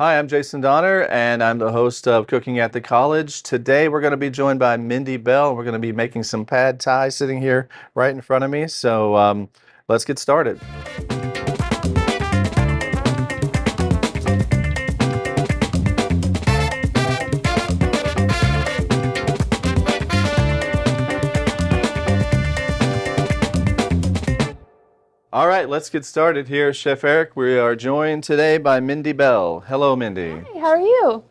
Hi, I'm Jason Donner, and I'm the host of Cooking at the College. Today, we're going to be joined by Mindy Bell. We're going to be making some pad thai sitting here right in front of me. So let's get started. All right, let's get started here, Chef Eric. We are joined today by Mindy Bell. Hello, Mindy. Hi, how are you?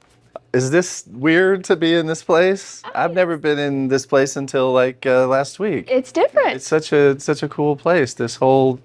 Is this weird to be in this place? I've never been in this place until last week. It's different. It's such a cool place. This whole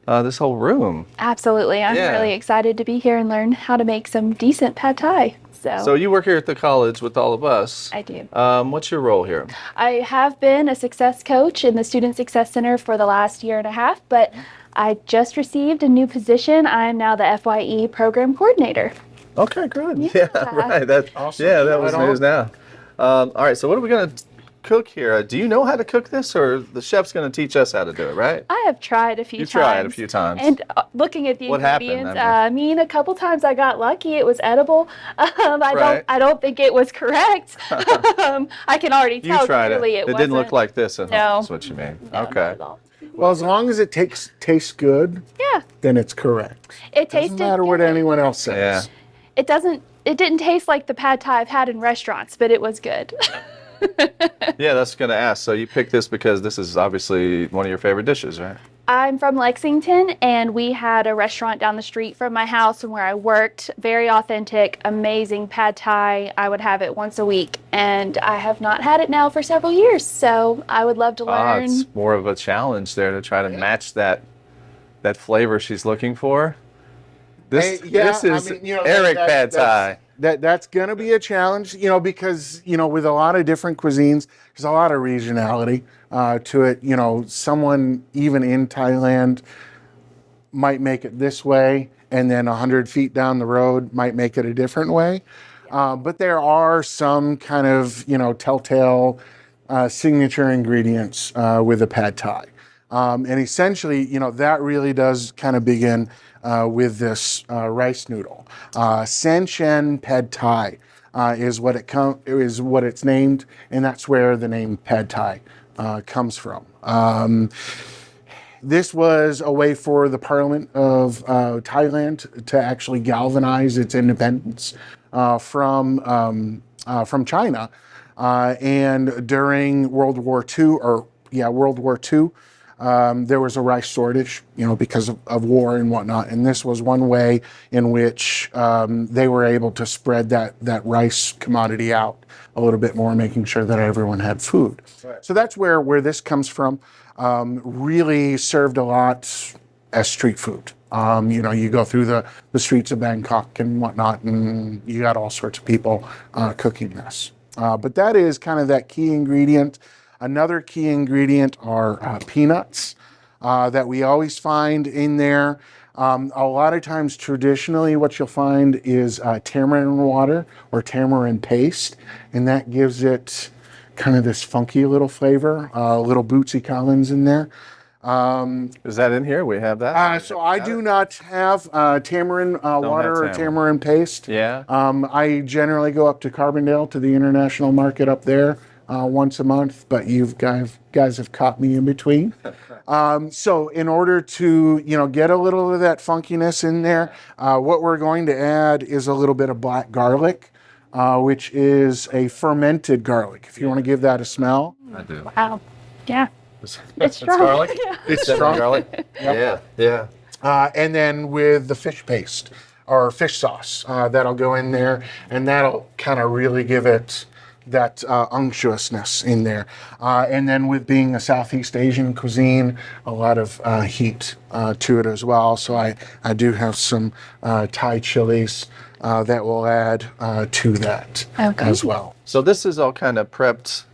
room. Absolutely. I'm Yeah. really excited to be here and learn how to make some decent pad thai. So you work here at the college with all of us. I do. What's your role here? I have been a success coach in the Student Success Center for the last year and a half, but I just received a new position. I am now the FYE program coordinator. Okay, good. Yeah. Right. That's awesome. Yeah, that was news now. All right, so what are we going to cook here? Do you know how to cook this, or the chef's going to teach us how to do it, right? I have tried a few times. You tried a few times. And looking at the What happened? ingredients, I mean, a couple times I got lucky. It was edible. Right. I don't think it was correct. I can already tell You tried clearly it. it Didn't look wasn't. like this at home. No. That's what you mean. No, not Okay. at all. Well, as long as it tastes good, Yeah, then it's correct. it tasted Doesn't matter what good. anyone else says. Yeah. It didn't taste like the pad thai I've had in restaurants, but it was good. Yeah, that's going to ask. So you picked this because this is obviously one of your favorite dishes, right? I'm from Lexington, and we had a restaurant down the street from my house and where I worked. Very authentic, amazing pad thai. I would have it once a week, and I have not had it now for several years. So I would love to learn. It's more of a challenge there to try to match that flavor she's looking for. This is Eric Pad Thai. That's going to be a challenge, because, with a lot of different cuisines, there's a lot of regionality to it. Someone even in Thailand might make it this way, and then 100 feet down the road might make it a different way. But there are some kind of, telltale signature ingredients with a pad thai. And essentially, that really does kind of begin with this rice noodle. Sanshan Pad Thai is what it's named, and that's where the name Pad Thai comes from. This was a way for the Parliament of Thailand to actually galvanize its independence from China. And during World War II, there was a rice shortage, because of war and whatnot. And this was one way in which they were able to spread that rice commodity out a little bit more, making sure that everyone had food. Right. So that's where this comes from. Really served a lot as street food. You go through the streets of Bangkok and whatnot, and you got all sorts of people cooking this. But that is kind of that key ingredient. Another key ingredient are peanuts that we always find in there. A lot of times, traditionally, what you'll find is tamarind water or tamarind paste, and that gives it kind of this funky little flavor, little Bootsy Collins in there. Is that in here? We have that? So I do not have tamarind water or tamarind paste. Yeah. I generally go up to Carbondale to the international market up there once a month, but you guys have caught me in between. So in order to get a little of that funkiness in there, what we're going to add is a little bit of black garlic, which is a fermented garlic. If you want to give that a smell. I do. Wow. Yeah. It's strong. garlic? Yeah. It's strong. Garlic? Yep. Yeah. And then with the fish paste or fish sauce, that'll go in there, and that'll kind of really give it that unctuousness in there. And then with being a Southeast Asian cuisine, a lot of heat to it as well. So I do have some Thai chilies that will add to that as well. So this is all kind of prepped.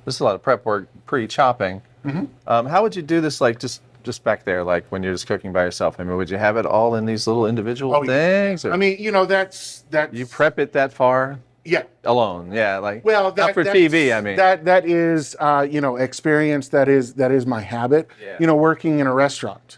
This is a lot of prep work pre-chopping. Mm-hmm. How would you do this, just back there, like when you're just cooking by yourself? I mean, would you have it all in these little individual things? Or I mean, that's you prep it that far? Yeah. Alone, yeah, like well, not for TV. I mean, that is experience. That is my habit. Yeah. Working in a restaurant,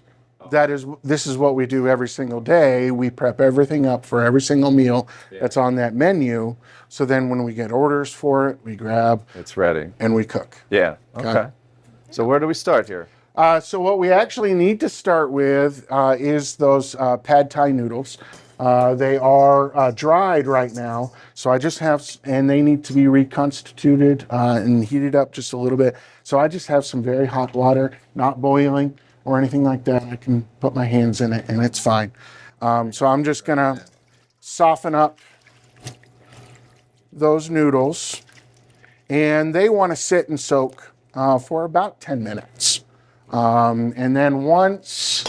this is what we do every single day. We prep everything up for every single meal that's on that menu. So then when we get orders for it, we grab It's ready. and we cook. Yeah. Okay. So where do we start here? So what we actually need to start with is those pad thai noodles. They are dried right now, so I just have, and they need to be reconstituted and heated up just a little bit. So I just have some very hot water, not boiling or anything like that. I can put my hands in it and it's fine. So I'm just gonna soften up those noodles, and they want to sit and soak for about 10 minutes. And then once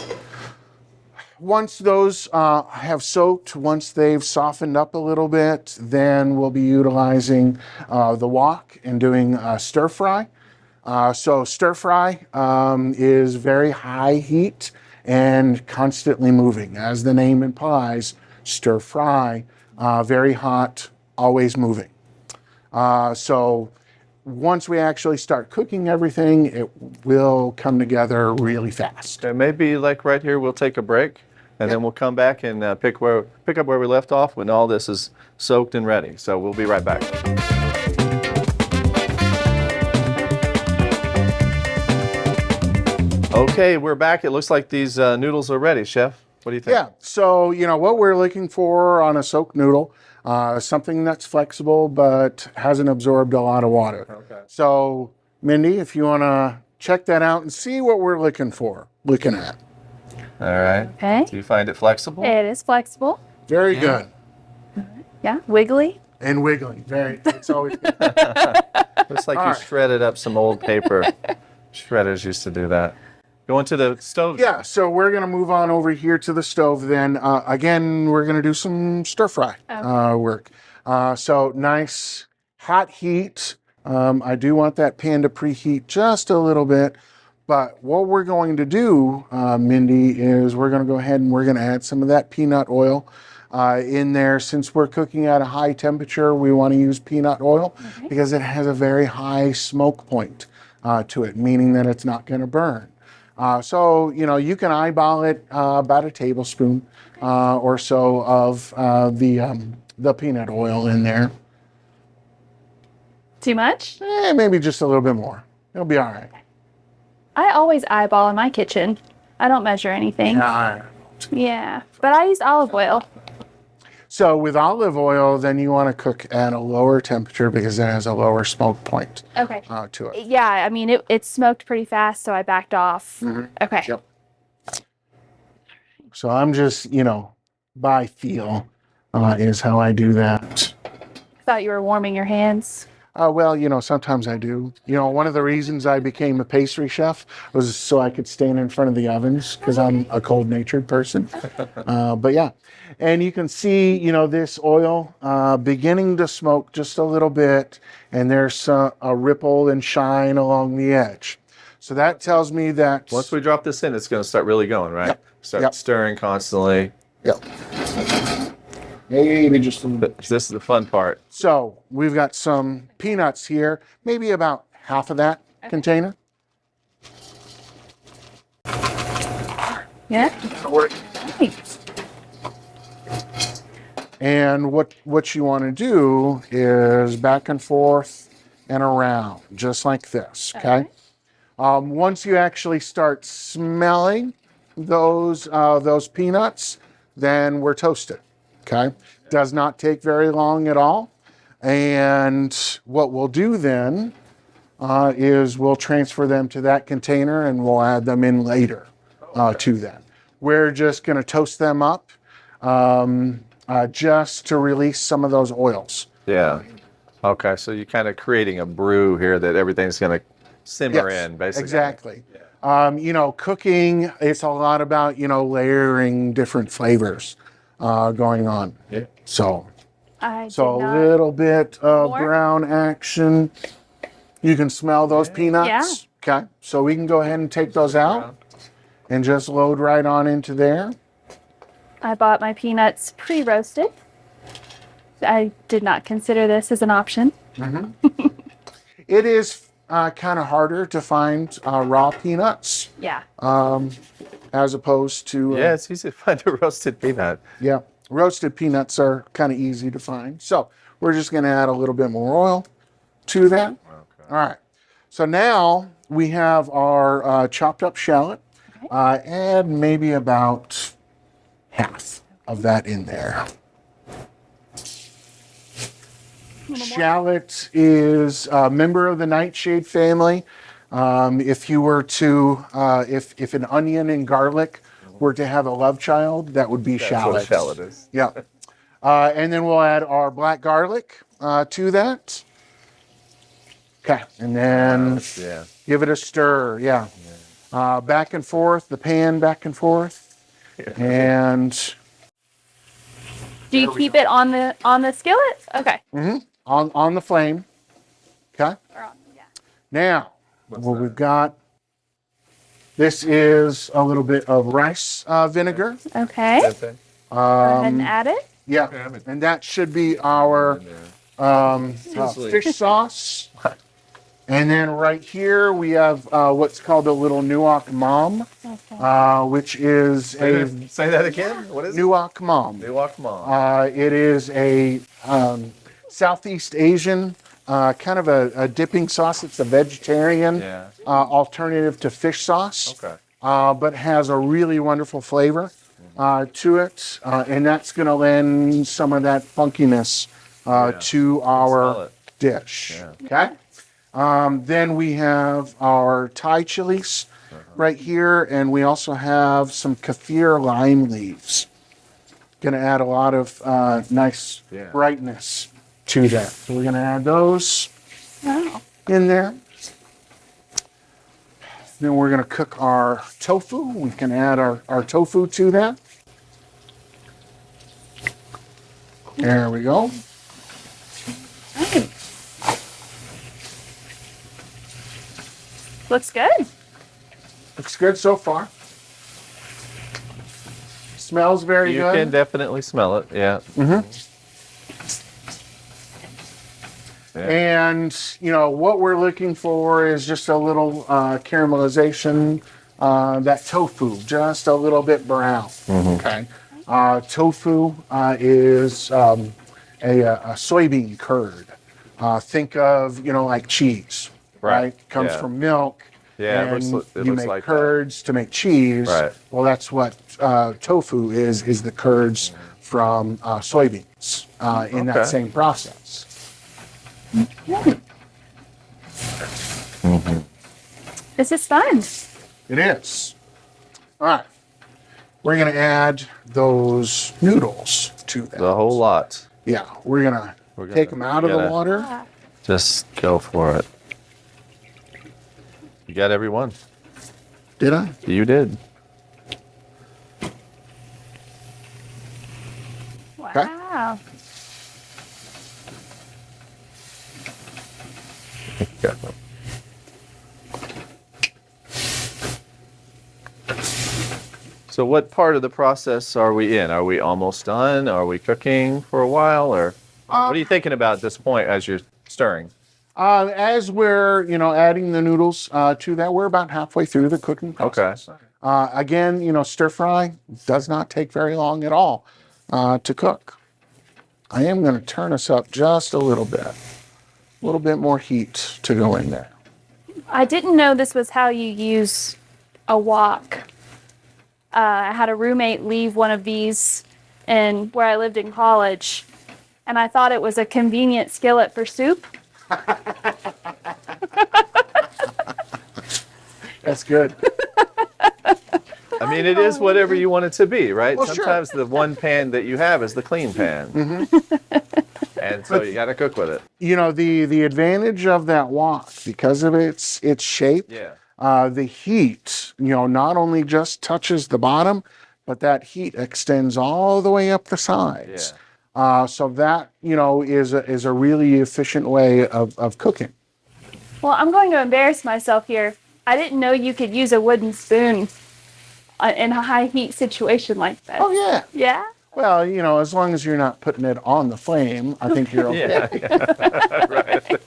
those have soaked, once they've softened up a little bit, then we'll be utilizing the wok and doing stir fry. So stir fry is very high heat and constantly moving. As the name implies, stir fry, very hot, always moving. So once we actually start cooking everything, it will come together really fast. Maybe like right here, we'll take a break, and then we'll come back and pick up where we left off when all this is soaked and ready. So we'll be right back. Okay, we're back. It looks like these noodles are ready, Chef. What do you think? Yeah, so what we're looking for on a soaked noodle, something that's flexible but hasn't absorbed a lot of water. Okay. So Mindy, if you want to check that out and see what we're looking at. All right. Okay. Do you find it flexible? It is flexible. Very good. Yeah, wiggly. And wiggling. It's always good. Looks like All you right. shredded up some old paper. Shredders used to do that. Going to the stove. Yeah, so we're going to move on over here to the stove then. Again, we're going to do some stir fry work. So nice hot heat. I do want that pan to preheat just a little bit. But what we're going to do, Mindy, is we're going to go ahead and we're going to add some of that peanut oil in there. Since we're cooking at a high temperature, we want to use peanut oil because it has a very high smoke point to it, meaning that it's not going to burn. So, you can eyeball it about a tablespoon or so of the peanut oil in there. Too much? Maybe just a little bit more. It'll be all right. I always eyeball in my kitchen. I don't measure anything. Yeah, but I use olive oil. So with olive oil, then you want to cook at a lower temperature because it has a lower smoke point Okay. to it. Yeah, I mean, it smoked pretty fast, so I backed off. Okay. Yep. So I'm just, by feel is how I do that. Thought you were warming your hands. Well, sometimes I do. One of the reasons I became a pastry chef was so I could stand in front of the ovens because I'm a cold-natured person. But yeah, and you can see, this oil beginning to smoke just a little bit, and there's a ripple and shine along the edge. So that tells me that Once we drop this in, it's going to start really going, right? Yep. Start Yep. stirring constantly. Yep. Maybe just a little bit. This is the fun part. So we've got some peanuts here, maybe about half of that container. Yeah. Nice. And what you want to do is back and forth and around, just like this, okay? Once you actually start smelling those peanuts, then we're toasted, okay? Does not take very long at all. And what we'll do then is we'll transfer them to that container and we'll add them in later to that. We're just going to toast them up just to release some of those oils. Yeah. Okay, so you're kind of creating a brew here that everything's going to simmer Yes, in, basically. Exactly. Cooking, it's a lot about, layering different flavors going on. Yeah. So I did a not. little bit of More? brown action. You can smell those peanuts. Yeah. Okay. So we can go ahead and take those out and just load right on into there. I bought my peanuts pre-roasted. I did not consider this as an option. It is kind of harder to find raw peanuts Yeah. as opposed to Yeah, it's easy to find a roasted peanut. yeah, roasted peanuts are kind of easy to find. So we're just going to add a little bit more oil to that. Okay. All right. So now we have our chopped up shallot. Add maybe about half of that in there. Shallot is a member of the nightshade family. If you were to, if an onion and garlic were to have a love child, that would be That's shallot. what shallot is. Yeah. And then we'll add our black garlic to that. Okay. And then Yeah. give it a stir. Yeah. Back and forth, the pan back and forth. And Do you keep it on the skillet? Okay. on the flame. Okay. Yeah. Now, what we've got, this is a little bit of rice vinegar. Okay. Okay. Go ahead and add it. Yeah, and that should be our fish sauce. And then right here we have what's called a little nuoc mom, which is Say that again. What is it? nuoc mom. Nuoc mom. It is a Southeast Asian kind of a dipping sauce. It's a vegetarian Yeah. alternative to fish sauce, Okay. but has a really wonderful flavor to it, and that's going to lend some of that funkiness to Smell our it. dish. Yeah. Okay. Then we have our Thai chilies right here, and we also have some kaffir lime leaves. Going to add a lot of nice Yeah. brightness to that. So we're going to add those Wow. in there. Then we're going to cook our tofu. We can add our tofu to that. There we go. Looks good. Looks good so far. Smells very You good. can definitely smell it. Yeah. And, what we're looking for is just a little caramelization, that tofu, just a little bit brown. Okay. Tofu is a soybean curd. Think of, like cheese, right? Comes Yeah. from milk. Yeah, it And looks you make like that. curds to make cheese. Right. Well, that's what tofu is the curds from soybeans in that Okay. same process. This is fun. It is. All right. We're going to add those noodles to that. The whole lot. Yeah, we're going to take them out of the gotta- water. Just go for it. You got every one. Did I? You did. Wow. Got them. So what part of the process are we in? Are we almost done? Are we cooking for a while? Or what are you thinking about at this point as you're stirring? As we're, adding the noodles to that, we're about halfway through the cooking process. Again, stir fry does not take very long at all to cook. I am going to turn us up just a little bit more heat to go in there. I didn't know this was how you use a wok. I had a roommate leave one of these in where I lived in college, and I thought it was a convenient skillet for soup. That's good. I mean, it is whatever you want it to be, right? Well, sure. Sometimes the one pan that you have is the clean pan. And so you got to cook with it. The advantage of that wok, because of its shape, Yeah. the heat, not only just touches the bottom, but that heat extends all the way up the sides. So that, is a really efficient way of cooking. Well, I'm going to embarrass myself here. I didn't know you could use a wooden spoon in a high heat situation like this. Oh, yeah. Yeah? Well, as long as you're not putting it on the flame, I think you're okay. Yeah. Right.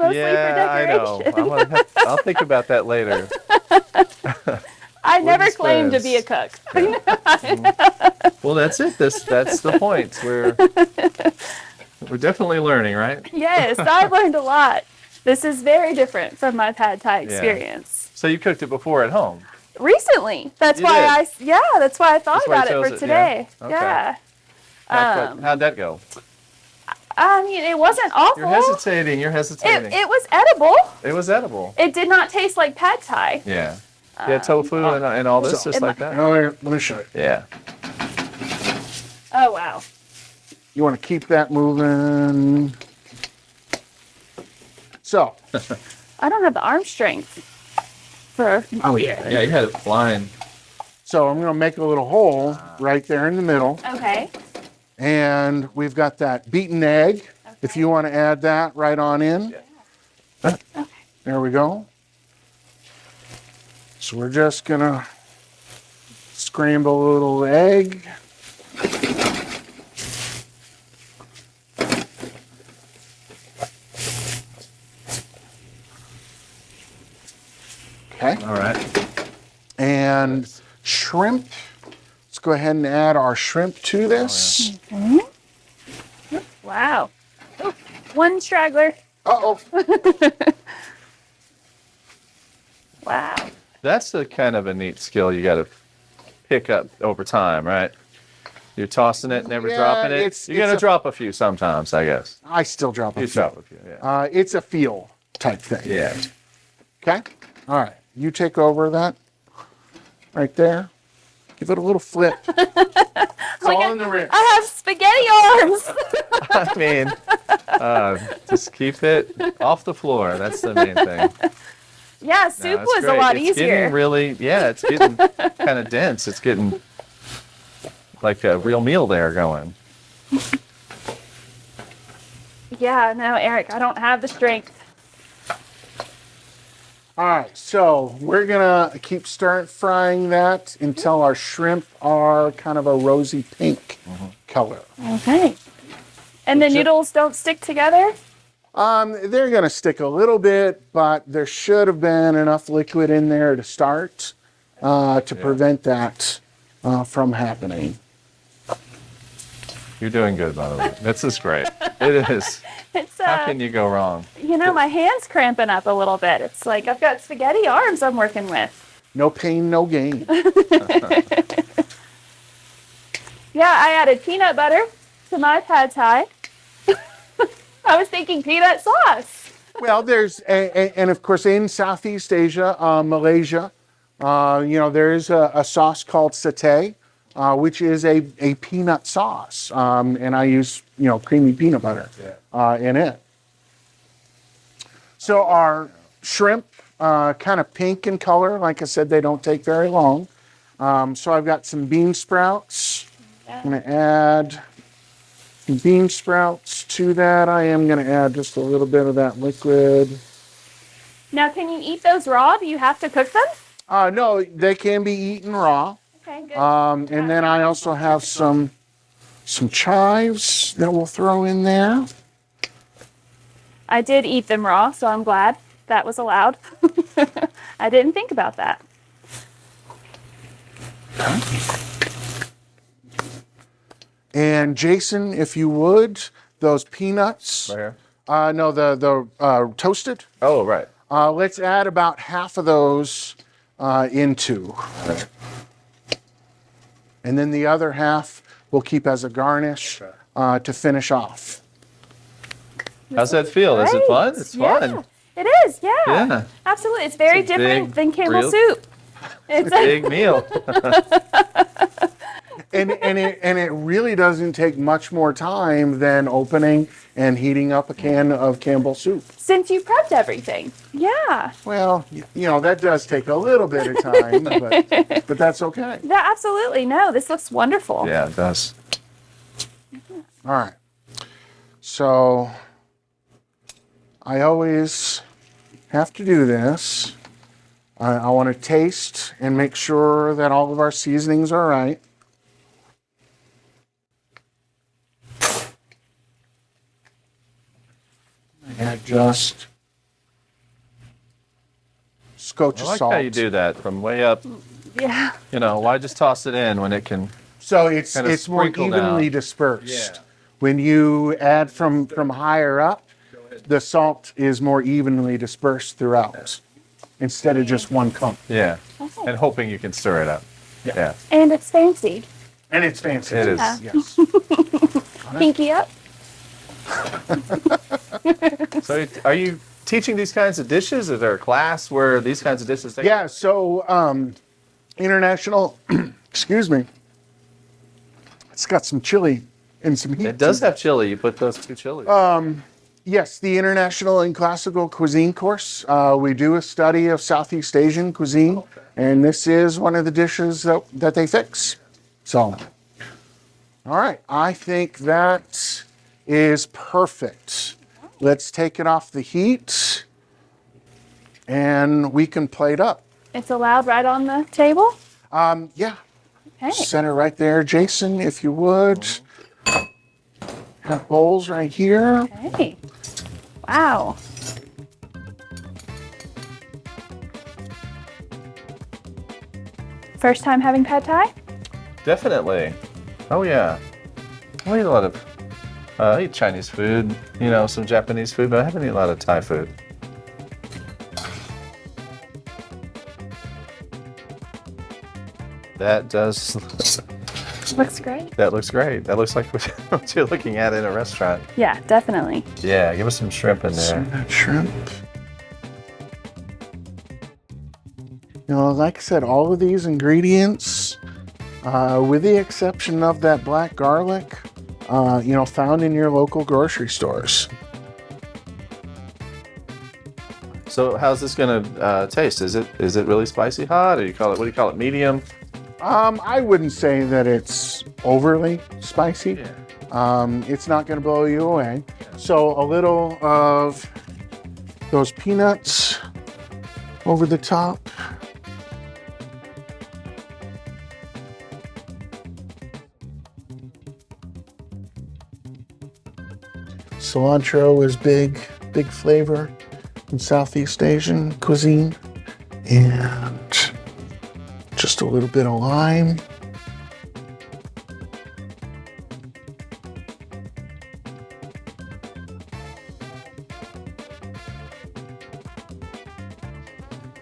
mostly Yeah, I for know. decoration. I'll think about that later. I never Wooden claimed to be a spoons. cook. Well, that's it. That's the point. We're definitely learning, right? Yes, I've learned a lot. This is very different from my pad thai experience. So you cooked it before at home. Recently, that's You why did? that's why I thought That's why you about it for chose it, today. yeah? Yeah. Okay. How'd that go? I mean, it wasn't awful. You're hesitating. You're hesitating. It was edible. It was edible. It did not taste like pad thai. Yeah. Yeah, tofu and all this, just like that. Oh, here, let me show you. Yeah. Oh wow. You want to keep that moving. So. I don't have the arm strength for. Oh yeah. Yeah, you had it flying. So I'm going to make a little hole right there in the middle. Okay. And we've got that beaten egg. If you want to add that right on in. Yeah. Okay. There we go. So we're just going to scramble a little egg. Okay. All right. And shrimp. Let's go ahead and add our shrimp to this. Wow. Oh, one straggler. Uh-oh. Wow. That's a kind of a neat skill you got to pick up over time, right? You're tossing it, never Yeah, dropping it. it's- You're going it's to a- drop a few sometimes, I guess. I still drop a You few. drop a few, yeah. It's a feel type thing. Yeah. Okay? All right. You take over that right there. Give it a little flip. It's all in the wrist. I have spaghetti arms. I mean, just keep it off the floor. That's the main thing. Yeah, No, soup it's was a great. lot It's easier. getting really, yeah, it's getting kind of dense. It's getting like a real meal there going. Yeah, no, Eric, I don't have the strength. All right. So we're going to keep start frying that until our shrimp are kind of a rosy pink color. Okay. And the noodles don't stick together? They're going to stick a little bit, but there should have been enough liquid in there to start to prevent that from happening. You're doing good, by the way. This is great. It is. It's How can you go wrong? my hand's cramping up a little bit. It's like I've got spaghetti arms I'm working with. No pain, no gain. Yeah, I added peanut butter to my pad thai. I was thinking peanut sauce. Well, there's, and of course, in Southeast Asia, Malaysia, there is a sauce called satay, which is a peanut sauce. And I use, creamy peanut butter in it. So our shrimp, kind of pink in color. Like I said, they don't take very long. So I've got some bean sprouts. I'm going to add some bean sprouts to that. I am going to add just a little bit of that liquid. Now, can you eat those raw? Do you have to cook them? No, they can be eaten raw. Okay, good. And then I also have some chives that we'll throw in there. I did eat them raw, so I'm glad that was allowed. I didn't think about that. And Jason, if you would, those peanuts. Right here? No, the toasted. Oh, right. Let's add about half of those into. And then the other half we'll keep as a garnish to finish off. How's that feel? Is it Great. fun? It's Yeah, fun. it is, yeah. Yeah. Absolutely. It's very It's a different big, than Campbell real- soup. It's Big meal. And it really doesn't take much more time than opening and heating up a can of Campbell soup. since you prepped everything. Yeah. Well, that does take a little bit of time, but that's okay. Yeah, absolutely. No, this looks wonderful. Yeah, it does. All right. So I always have to do this. I want to taste and make sure that all of our seasonings are right. Add just scotch I of like salt. how you do that from way up. Yeah. You know, why just toss it in when it can? So it's Kinda more sprinkle evenly down. dispersed. Yeah. When you add from higher up, the salt is more evenly dispersed throughout instead of just one clump. Yeah. Okay. And hoping you can stir it up. Yeah. And it's fancy. And it's fancy. It is. Yeah. Yes. Pinky up. So are you teaching these kinds of dishes? Is there a class where these kinds of dishes? Yeah. So international. Excuse me. It's got some chili and some heat. It does have chili. You put those two chilies. Yes, the International and Classical Cuisine course. We do a study of Southeast Asian cuisine, and this is one of the dishes that they fix. So, all right, I think that is perfect. Let's take it off the heat, and we can plate up. It's allowed right on the table. Yeah, Okay. center right there, Jason, if you would. Have bowls right here. Okay. Wow. First time having pad thai? Definitely. Oh yeah. I eat a lot of. I eat Chinese food. You know, some Japanese food, but I haven't eaten a lot of Thai food. That does. Looks great. That looks great. That looks like what you're looking at in a restaurant. Yeah, definitely. Yeah, give us some shrimp in there. Some that shrimp. You know, like I said, all of these ingredients, with the exception of that black garlic, found in your local grocery stores. So how's this gonna taste? Is it really spicy hot, or what do you call it, medium? I wouldn't say that it's overly spicy. It's not going to blow you away. So a little of those peanuts over the top. Cilantro is big flavor in Southeast Asian cuisine. And just a little bit of lime.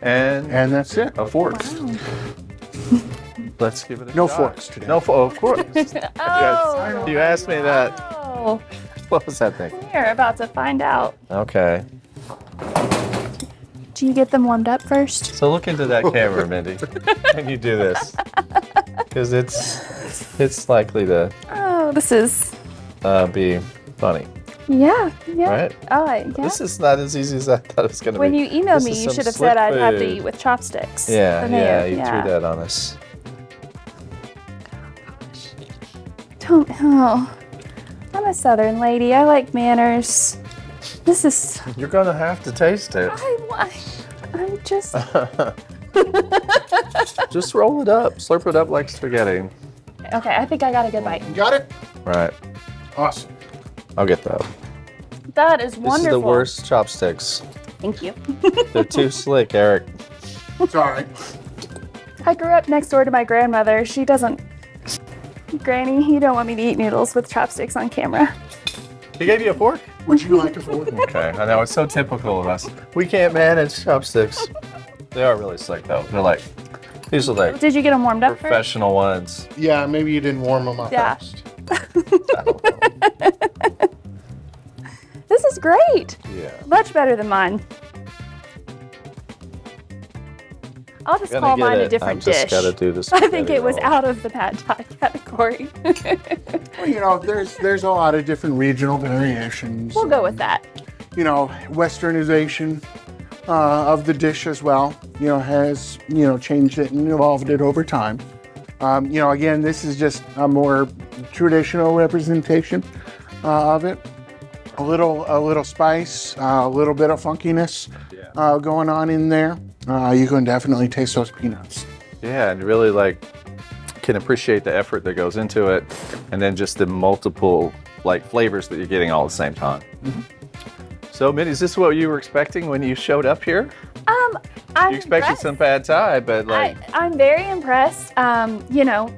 And that's it. A fork. Let's give it a No shot. forks today. No, of course. Oh. You asked me that. Oh, What was that thing? we're about to find out. Okay. Do you get them warmed up first? So look into that camera, Mindy, when you do this, because it's likely to Oh, this is. be funny, Yeah. right? Oh, yeah. This is not as easy as I thought it was going to be. When you emailed This me, is you some should have slick said I'd have to food. eat with chopsticks. Yeah, The mayo, you threw that on us. Oh, I'm a Southern lady. I like manners. This is. You're going to have to taste it. I'm just. Just roll it up, slurp it up like spaghetti. Okay, I think I got a good bite. You got it? Right. Awesome. I'll get that. That is This wonderful. is the worst chopsticks. Thank you. They're too slick, Eric. It's all right. I grew up next door to my grandmother. She doesn't. Granny, you don't want me to eat noodles with chopsticks on camera. He gave you a fork? Would you like a fork? Okay, I know, it's so typical of us. We can't manage chopsticks. They are really slick, though. These are like Did you get them warmed up first? professional ones. Yeah, maybe you didn't warm them up Yeah. first. I don't know. This is great. Yeah. Much better than mine. I'll just Gonna call get mine a it. different I've just dish. gotta do this I think spaghetti it was roll. out of the pad thai category. Well, there's a lot of different regional variations. We'll go with that. Westernization of the dish as well, has, changed it and evolved it over time. Again, this is just a more traditional representation of it. A little spice, a little bit of funkiness going on in there. You can definitely taste those peanuts. Yeah, and really can appreciate the effort that goes into it, and then just the multiple flavors that you're getting all at the same time. Mm-hmm. So, Mindy, is this what you were expecting when you showed up here? I'm You expected impressed. some pad thai, but like, I'm very impressed.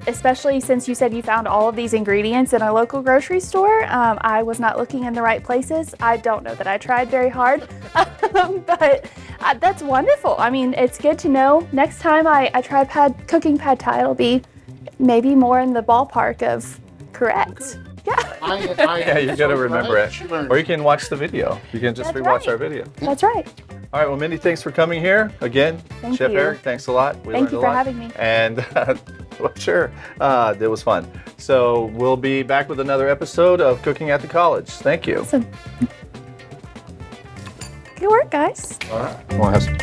Especially since you said you found all of these ingredients in a local grocery store. I was not looking in the right places. I don't know that I tried very hard, but that's wonderful. I mean, it's good to know. Next time I try cooking pad thai, it'll be maybe more in the ballpark of correct. Yeah, yeah, you got to remember it. Or you can watch the video. You can just That's rewatch right. our video. that's right. All right, well, Mindy, thanks for coming here again. Thank Chef you. Eric, thanks a lot. We Thank learned you a for lot. having me. And well, sure, it was fun. So we'll be back with another episode of Cooking at the College. Thank you. Awesome. Good work, guys. All right. We'll have some.